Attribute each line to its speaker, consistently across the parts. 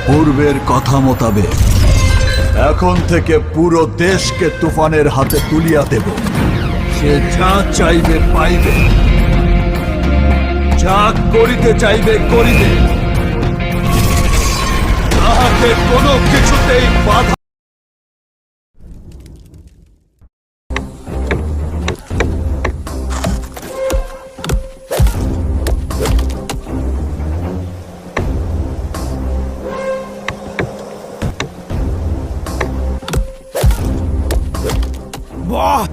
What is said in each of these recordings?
Speaker 1: পূর্বের কথা মোতাবেক এখন থেকে পুরো দেশকে তুফানের হাতে তুলিয়া দেব। সে যা চাইবে পাইবে, যা করিতে চাইবে করিবে, তাহাকে কোনো কিছুতেই বাধা।
Speaker 2: বাহ!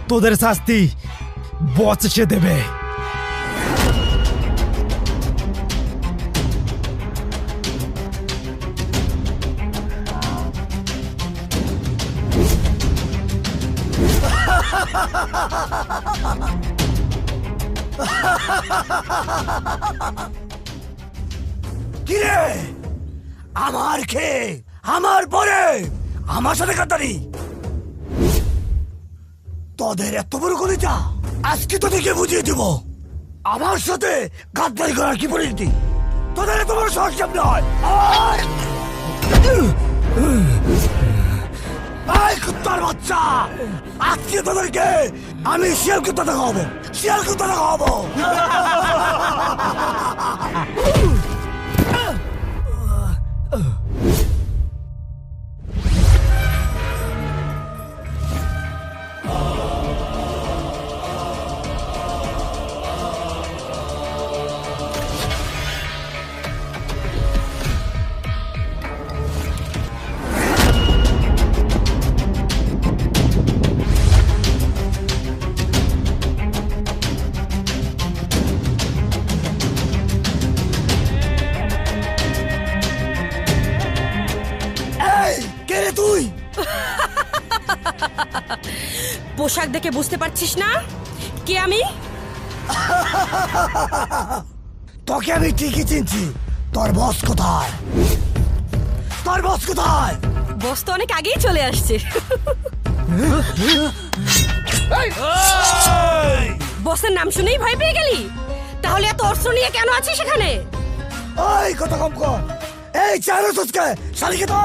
Speaker 2: তোদের শাস্তি বস এসে দেবে। কিরে, আমার খেয়ে আমার পরে আমার সাথে কাটারি, তোদের এত বড় কলিজা, আজকে তোদেরকে বুঝিয়ে দিব আমার সাথে গাদ্দারি করার কি পরিণতি। তোদের এত বড় সাহস কেমনে হয়? আয় কুত্তার বাচ্চা, আজকে তোদেরকে আমি শিয়াল কুত্তা দেখাবো, শিয়াল কুত্তা দেখাবো। তুই
Speaker 3: পোশাক দেখে বুঝতে পারছিস না কে আমি?
Speaker 2: তোকে আমি ঠিকই চিনছি। তোর বস কোথায়? তোর বস কোথায়?
Speaker 3: বস তো অনেক আগেই চলে আসছে। বসের নাম শুনেই ভয় পেয়ে গেলি? তাহলে এত অস্ত্র নিয়ে কেন আছিস সেখানে?
Speaker 2: ওই কথা কম কর। এই চারু সুচকে শালিকে তো